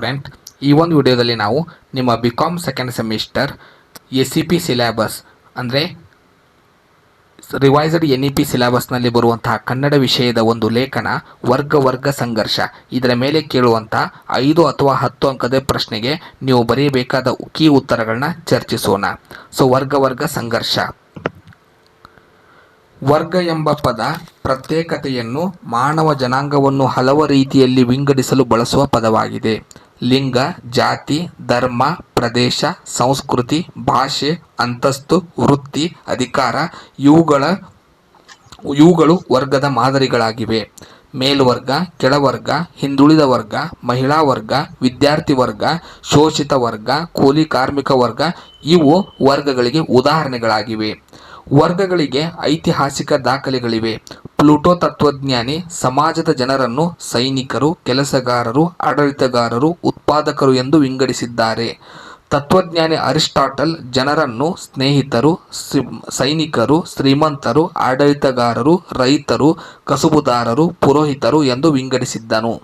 Friend, ಈ ಒಂದು ವಿಡಿಯೋದಲ್ಲಿ ನಾವು ನಿಮ್ಮ BCom second semester SEP syllabus ಅಂದರೆ ರಿವೈಸ್ಡ್ NEP ಸಿಲೆಬಸ್ನಲ್ಲಿ ಬರುವಂತಹ ಕನ್ನಡ ವಿಷಯದ ಒಂದು ಲೇಖನ ವರ್ಗ ಸಂಘರ್ಷ, ಇದರ ಮೇಲೆ ಕೇಳುವಂತಹ 5 ಅಥವಾ 10 ಅಂಕದ ಪ್ರಶ್ನೆಗೆ ನೀವು ಬರೆಯಬೇಕಾದ ಕೀ ಉತ್ತರಗಳನ್ನ ಚರ್ಚಿಸೋಣ. ಸೊ ವರ್ಗ ಸಂಘರ್ಷ. ವರ್ಗ ಎಂಬ ಪದ ಪ್ರತ್ಯೇಕತೆಯನ್ನು ಮಾನವ ಜನಾಂಗವನ್ನು ಹಲವು ರೀತಿಯಲ್ಲಿ ವಿಂಗಡಿಸಲು ಬಳಸುವ ಪದವಾಗಿದೆ. ಲಿಂಗ, ಜಾತಿ, ಧರ್ಮ, ಪ್ರದೇಶ, ಸಂಸ್ಕೃತಿ, ಭಾಷೆ, ಅಂತಸ್ತು, ವೃತ್ತಿ, ಅಧಿಕಾರ ಇವುಗಳು ವರ್ಗದ ಮಾದರಿಗಳಾಗಿವೆ. ಮೇಲ್ವರ್ಗ, ಕೆಳವರ್ಗ, ಹಿಂದುಳಿದ ವರ್ಗ, ಮಹಿಳಾ ವರ್ಗ, ವಿದ್ಯಾರ್ಥಿ ವರ್ಗ, ಶೋಷಿತ ವರ್ಗ, ಕೂಲಿ ಕಾರ್ಮಿಕ ವರ್ಗ ಇವು ವರ್ಗಗಳಿಗೆ ಉದಾಹರಣೆಗಳಾಗಿವೆ. ವರ್ಗಗಳಿಗೆ ಐತಿಹಾಸಿಕ ದಾಖಲೆಗಳಿವೆ. ಪ್ಲೂಟೋ ತತ್ವಜ್ಞಾನಿ ಸಮಾಜದ ಜನರನ್ನು ಸೈನಿಕರು, ಕೆಲಸಗಾರರು, ಆಡಳಿತಗಾರರು, ಉತ್ಪಾದಕರು ಎಂದು ವಿಂಗಡಿಸಿದ್ದಾರೆ. ತತ್ವಜ್ಞಾನಿ ಅರಿಸ್ಟಾಟಲ್ ಜನರನ್ನು ಸ್ನೇಹಿತರು, ಸೈನಿಕರು, ಶ್ರೀಮಂತರು, ಆಡಳಿತಗಾರರು, ರೈತರು, ಕಸುಬುದಾರರು, ಪುರೋಹಿತರು ಎಂದು ವಿಂಗಡಿಸಿದ್ದನು.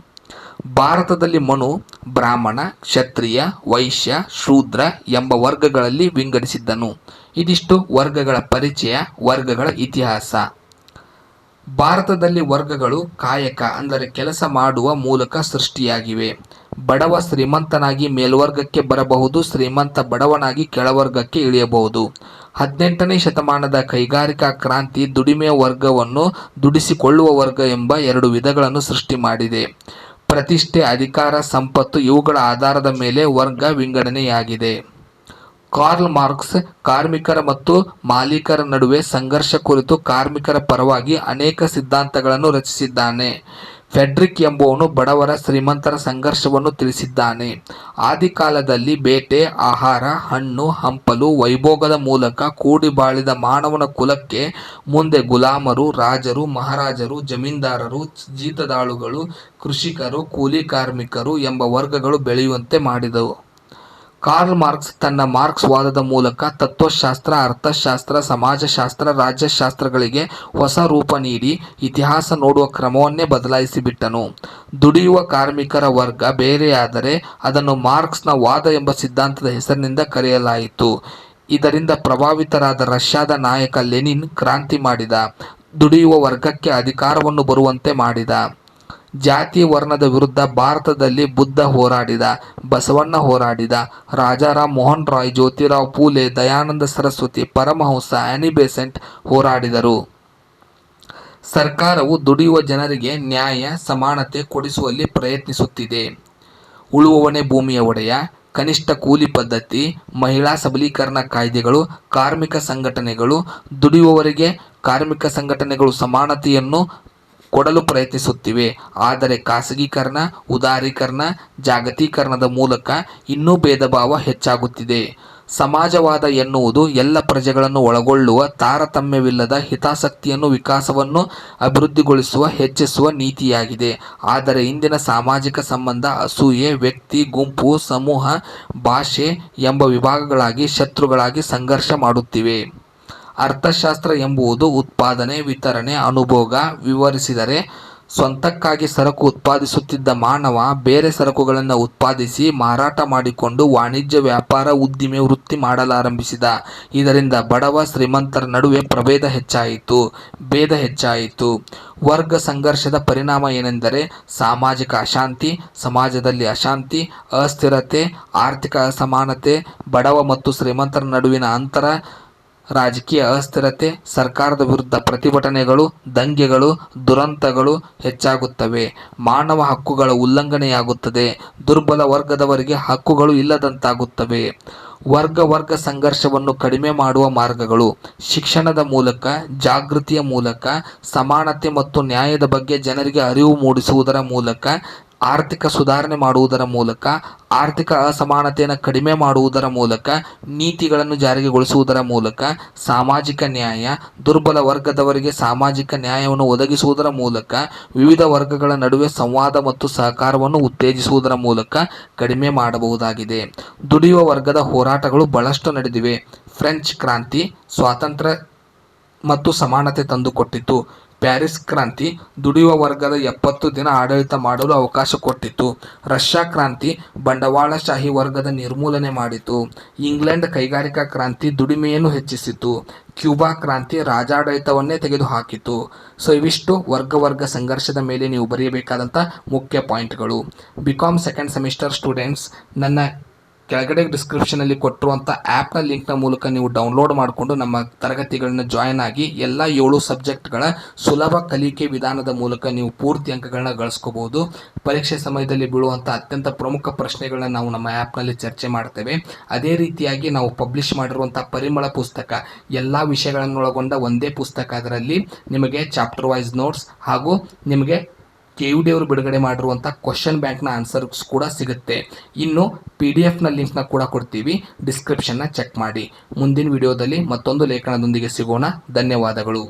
ಭಾರತದಲ್ಲಿ ಮನು ಬ್ರಾಹ್ಮಣ, ಕ್ಷತ್ರಿಯ, ವೈಶ್ಯ, ಶೂದ್ರ ಎಂಬ ವರ್ಗಗಳಲ್ಲಿ ವಿಂಗಡಿಸಿದ್ದನು. ಇದಿಷ್ಟು ವರ್ಗಗಳ ಪರಿಚಯ, ವರ್ಗಗಳ ಇತಿಹಾಸ. ಭಾರತದಲ್ಲಿ ವರ್ಗಗಳು ಕಾಯಕ ಅಂದರೆ ಕೆಲಸ ಮಾಡುವ ಮೂಲಕ ಸೃಷ್ಟಿಯಾಗಿವೆ. ಬಡವ ಶ್ರೀಮಂತನಾಗಿ ಮೇಲ್ವರ್ಗಕ್ಕೆ ಬರಬಹುದು, ಶ್ರೀಮಂತ ಬಡವನಾಗಿ ಕೆಳವರ್ಗಕ್ಕೆ ಇಳಿಯಬಹುದು. 18ನೇ ಶತಮಾನದ ಕೈಗಾರಿಕಾ ಕ್ರಾಂತಿ ದುಡಿಮೆಯ ವರ್ಗವನ್ನು ದುಡಿಸಿಕೊಳ್ಳುವ ವರ್ಗ ಎಂಬ 2 ವಿಧಗಳನ್ನು ಸೃಷ್ಟಿ ಮಾಡಿದೆ. ಪ್ರತಿಷ್ಠೆ, ಅಧಿಕಾರ, ಸಂಪತ್ತು ಇವುಗಳ ಆಧಾರದ ಮೇಲೆ ವರ್ಗ ವಿಂಗಡಣೆಯಾಗಿದೆ. ಕಾರ್ಲ್ ಮಾರ್ಕ್ಸ್ ಕಾರ್ಮಿಕರ ಮತ್ತು ಮಾಲೀಕರ ನಡುವೆ ಸಂಘರ್ಷ ಕುರಿತು ಕಾರ್ಮಿಕರ ಪರವಾಗಿ ಅನೇಕ ಸಿದ್ಧಾಂತಗಳನ್ನು ರಚಿಸಿದ್ದಾನೆ. ಫೆಡ್ರಿಕ್ ಎಂಬುವನು ಬಡವರ ಶ್ರೀಮಂತರ ಸಂಘರ್ಷವನ್ನು ತಿಳಿಸಿದ್ದಾನೆ. ಆದಿಕಾಲದಲ್ಲಿ ಬೇಟೆ, ಆಹಾರ, ಹಣ್ಣು ಹಂಪಲು, ವೈಭೋಗದ ಮೂಲಕ ಕೂಡಿ ಬಾಳಿದ ಮಾನವನ ಕುಲಕ್ಕೆ ಮುಂದೆ ಗುಲಾಮರು, ರಾಜರು, ಮಹಾರಾಜರು, ಜಮೀನ್ದಾರರು, ಜೀತದಾಳುಗಳು, ಕೃಷಿಕರು, ಕೂಲಿ ಕಾರ್ಮಿಕರು ಎಂಬ ವರ್ಗಗಳು ಬೆಳೆಯುವಂತೆ ಮಾಡಿದವು. ಕಾರ್ಲ್ ಮಾರ್ಕ್ಸ್ ತನ್ನ ಮಾರ್ಕ್ಸ್ವಾದದ ಮೂಲಕ ತತ್ವಶಾಸ್ತ್ರ, ಅರ್ಥಶಾಸ್ತ್ರ, ಸಮಾಜಶಾಸ್ತ್ರ, ರಾಜ್ಯಶಾಸ್ತ್ರಗಳಿಗೆ ಹೊಸ ರೂಪ ನೀಡಿ ಇತಿಹಾಸ ನೋಡುವ ಕ್ರಮವನ್ನೇ ಬದಲಾಯಿಸಿಬಿಟ್ಟನು. ದುಡಿಯುವ ಕಾರ್ಮಿಕರ ವರ್ಗ ಬೇರೆಯಾದರೆ ಅದನ್ನು ಮಾರ್ಕ್ಸ್ನ ವಾದ ಎಂಬ ಸಿದ್ಧಾಂತದ ಹೆಸರಿನಿಂದ ಕರೆಯಲಾಯಿತು. ಇದರಿಂದ ಪ್ರಭಾವಿತರಾದ ರಷ್ಯಾದ ನಾಯಕ ಲೆನಿನ್ ಕ್ರಾಂತಿ ಮಾಡಿದ. ದುಡಿಯುವ ವರ್ಗಕ್ಕೆ ಅಧಿಕಾರವನ್ನು ಬರುವಂತೆ ಮಾಡಿದ. ಜಾತಿ ವರ್ಣದ ವಿರುದ್ಧ ಭಾರತದಲ್ಲಿ ಬುದ್ಧ ಹೋರಾಡಿದ, ಬಸವಣ್ಣ ಹೋರಾಡಿದ, ರಾಜಾರಾಮ್ ಮೋಹನ್ ರಾಯ್, ಜ್ಯೋತಿರಾವ್ ಫೂಲೆ, ದಯಾನಂದ ಸರಸ್ವತಿ, ಪರಮಹಂಸ, ಆನಿ ಬೆಸೆಂಟ್ ಹೋರಾಡಿದರು. ಸರ್ಕಾರವು ದುಡಿಯುವ ಜನರಿಗೆ ನ್ಯಾಯ, ಸಮಾನತೆ ಕೊಡಿಸುವಲ್ಲಿ ಪ್ರಯತ್ನಿಸುತ್ತಿದೆ. ಉಳುವವನೇ ಭೂಮಿಯ ಒಡೆಯ, ಕನಿಷ್ಠ ಕೂಲಿ ಪದ್ಧತಿ, ಮಹಿಳಾ ಸಬಲೀಕರಣ ಕಾಯ್ದೆಗಳು, ಕಾರ್ಮಿಕ ಸಂಘಟನೆಗಳು, ದುಡಿಯುವವರಿಗೆ ಕಾರ್ಮಿಕ ಸಂಘಟನೆಗಳು ಸಮಾನತೆಯನ್ನು ಕೊಡಲು ಪ್ರಯತ್ನಿಸುತ್ತಿವೆ. ಆದರೆ ಖಾಸಗೀಕರಣ, ಉದಾರೀಕರಣ, ಜಾಗತೀಕರಣದ ಮೂಲಕ ಇನ್ನೂ ಭೇದಭಾವ ಹೆಚ್ಚಾಗುತ್ತಿದೆ. ಸಮಾಜವಾದ ಎನ್ನುವುದು ಎಲ್ಲ ಪ್ರಜೆಗಳನ್ನು ಒಳಗೊಳ್ಳುವ, ತಾರತಮ್ಯವಿಲ್ಲದ ಹಿತಾಸಕ್ತಿಯನ್ನು, ವಿಕಾಸವನ್ನು ಅಭಿವೃದ್ಧಿಗೊಳಿಸುವ, ಹೆಚ್ಚಿಸುವ ನೀತಿಯಾಗಿದೆ. ಆದರೆ ಇಂದಿನ ಸಾಮಾಜಿಕ ಸಂಬಂಧ ಅಸೂಯೆ, ವ್ಯಕ್ತಿ, ಗುಂಪು, ಸಮೂಹ, ಭಾಷೆ ಎಂಬ ವಿಭಾಗಗಳಾಗಿ ಶತ್ರುಗಳಾಗಿ ಸಂಘರ್ಷ ಮಾಡುತ್ತಿವೆ. ಅರ್ಥಶಾಸ್ತ್ರ ಎಂಬುದು ಉತ್ಪಾದನೆ, ವಿತರಣೆ, ಅನುಭೋಗ. ವಿವರಿಸಿದರೆ, ಸ್ವಂತಕ್ಕಾಗಿ ಸರಕು ಉತ್ಪಾದಿಸುತ್ತಿದ್ದ ಮಾನವ ಬೇರೆ ಸರಕುಗಳನ್ನು ಉತ್ಪಾದಿಸಿ ಮಾರಾಟ ಮಾಡಿಕೊಂಡು ವಾಣಿಜ್ಯ, ವ್ಯಾಪಾರ, ಉದ್ದಿಮೆ, ವೃತ್ತಿ ಮಾಡಲಾರಂಭಿಸಿದ. ಇದರಿಂದ ಬಡವ ಶ್ರೀಮಂತರ ನಡುವೆ ಭೇದ ಹೆಚ್ಚಾಯಿತು. ವರ್ಗ ಸಂಘರ್ಷದ ಪರಿಣಾಮ ಏನೆಂದರೆ ಸಾಮಾಜಿಕ ಅಶಾಂತಿ, ಸಮಾಜದಲ್ಲಿ ಅಶಾಂತಿ, ಅಸ್ಥಿರತೆ, ಆರ್ಥಿಕ ಅಸಮಾನತೆ, ಬಡವ ಮತ್ತು ಶ್ರೀಮಂತರ ನಡುವಿನ ಅಂತರ, ರಾಜಕೀಯ ಅಸ್ಥಿರತೆ, ಸರ್ಕಾರದ ವಿರುದ್ಧ ಪ್ರತಿಭಟನೆಗಳು, ದಂಗೆಗಳು, ದುರಂತಗಳು ಹೆಚ್ಚಾಗುತ್ತವೆ. ಮಾನವ ಹಕ್ಕುಗಳ ಉಲ್ಲಂಘನೆಯಾಗುತ್ತದೆ. ದುರ್ಬಲ ವರ್ಗದವರಿಗೆ ಹಕ್ಕುಗಳು ಇಲ್ಲದಂತಾಗುತ್ತವೆ. ವರ್ಗ ಸಂಘರ್ಷವನ್ನು ಕಡಿಮೆ ಮಾಡುವ ಮಾರ್ಗಗಳು: ಶಿಕ್ಷಣದ ಮೂಲಕ, ಜಾಗೃತಿಯ ಮೂಲಕ, ಸಮಾನತೆ ಮತ್ತು ನ್ಯಾಯದ ಬಗ್ಗೆ ಜನರಿಗೆ ಅರಿವು ಮೂಡಿಸುವುದರ ಮೂಲಕ, ಆರ್ಥಿಕ ಸುಧಾರಣೆ ಮಾಡುವುದರ ಮೂಲಕ, ಆರ್ಥಿಕ ಅಸಮಾನತೆಯನ್ನು ಕಡಿಮೆ ಮಾಡುವುದರ ಮೂಲಕ, ನೀತಿಗಳನ್ನು ಜಾರಿಗೊಳಿಸುವುದರ ಮೂಲಕ, ಸಾಮಾಜಿಕ ನ್ಯಾಯ, ದುರ್ಬಲ ವರ್ಗದವರಿಗೆ ಸಾಮಾಜಿಕ ನ್ಯಾಯವನ್ನು ಒದಗಿಸುವುದರ ಮೂಲಕ, ವಿವಿಧ ವರ್ಗಗಳ ನಡುವೆ ಸಂವಾದ ಮತ್ತು ಸಹಕಾರವನ್ನು ಉತ್ತೇಜಿಸುವುದರ ಮೂಲಕ ಕಡಿಮೆ ಮಾಡಬಹುದಾಗಿದೆ. ದುಡಿಯುವ ವರ್ಗದ ಹೋರಾಟಗಳು ಬಹಳಷ್ಟು ನಡೆದಿವೆ. ಫ್ರೆಂಚ್ ಕ್ರಾಂತಿ, ಸ್ವಾತಂತ್ರ್ಯ ಮತ್ತು ಸಮಾನತೆ ತಂದುಕೊಟ್ಟಿತು. ಪ್ಯಾರಿಸ್ ಕ್ರಾಂತಿ ದುಡಿಯುವ ವರ್ಗದ 70 ದಿನ ಆಡಳಿತ ಮಾಡಲು ಅವಕಾಶ ಕೊಟ್ಟಿತು. ರಷ್ಯಾ ಕ್ರಾಂತಿ ಬಂಡವಾಳಶಾಹಿ ವರ್ಗದ ನಿರ್ಮೂಲನೆ ಮಾಡಿತು. ಇಂಗ್ಲೆಂಡ್ ಕೈಗಾರಿಕಾ ಕ್ರಾಂತಿ ದುಡಿಮೆಯನ್ನು ಹೆಚ್ಚಿಸಿತು. ಕ್ಯೂಬಾ ಕ್ರಾಂತಿ ರಾಜಾಡಳಿತವನ್ನೇ ತೆಗೆದುಹಾಕಿತು. ಸೊ ಇವಿಷ್ಟು ವರ್ಗ ಸಂಘರ್ಷದ ಮೇಲೆ ನೀವು ಬರೆಯಬೇಕಾದಂಥ ಮುಖ್ಯ ಪಾಯಿಂಟ್ಗಳು. ಬಿಕಾಮ್ ಸೆಕೆಂಡ್ ಸೆಮಿಸ್ಟರ್ ಸ್ಟೂಡೆಂಟ್ಸ್, ನನ್ನ ಕೆಳಗಡೆ ಡಿಸ್ಕ್ರಿಪ್ಷನಲ್ಲಿ ಕೊಟ್ಟಿರುವಂಥ ಆ್ಯಪ್ನ ಲಿಂಕ್ನ ಮೂಲಕ ನೀವು ಡೌನ್ಲೋಡ್ ಮಾಡಿಕೊಂಡು ನಮ್ಮ ತರಗತಿಗಳನ್ನ ಜಾಯ್ನ್ ಆಗಿ ಎಲ್ಲ 7 ಸಬ್ಜೆಕ್ಟ್ಗಳ ಸುಲಭ ಕಲಿಕೆ ವಿಧಾನದ ಮೂಲಕ ನೀವು ಪೂರ್ತಿ ಅಂಕಗಳನ್ನ ಗಳಿಸ್ಕೋಬಹುದು. ಪರೀಕ್ಷೆ ಸಮಯದಲ್ಲಿ ಬೀಳುವಂಥ ಅತ್ಯಂತ ಪ್ರಮುಖ ಪ್ರಶ್ನೆಗಳನ್ನ ನಾವು ನಮ್ಮ ಆ್ಯಪ್ನಲ್ಲಿ ಚರ್ಚೆ ಮಾಡ್ತೇವೆ. ಅದೇ ರೀತಿಯಾಗಿ ನಾವು ಪಬ್ಲಿಷ್ ಮಾಡಿರುವಂಥ ಪರಿಮಳ ಪುಸ್ತಕ ಎಲ್ಲ ವಿಷಯಗಳನ್ನೊಳಗೊಂಡ ಒಂದೇ ಪುಸ್ತಕ. ಅದರಲ್ಲಿ ನಿಮಗೆ ಚಾಪ್ಟರ್ ವೈಸ್ ನೋಟ್ಸ್ ಹಾಗೂ ನಿಮಗೆ KUD ಅವರು ಬಿಡುಗಡೆ ಮಾಡಿರುವಂಥ ಕ್ವಶನ್ ಬ್ಯಾಂಕ್ನ ಆನ್ಸರ್ಸ್ ಕೂಡ ಸಿಗುತ್ತೆ. ಇನ್ನು PDF ಲಿಂಕ್ನ ಕೂಡ ಕೊಡ್ತೀವಿ, ಡಿಸ್ಕ್ರಿಪ್ಷನ್ನ ಚೆಕ್ ಮಾಡಿ. ಮುಂದಿನ ವಿಡಿಯೋದಲ್ಲಿ ಮತ್ತೊಂದು ಲೇಖನದೊಂದಿಗೆ ಸಿಗೋಣ. ಧನ್ಯವಾದಗಳು.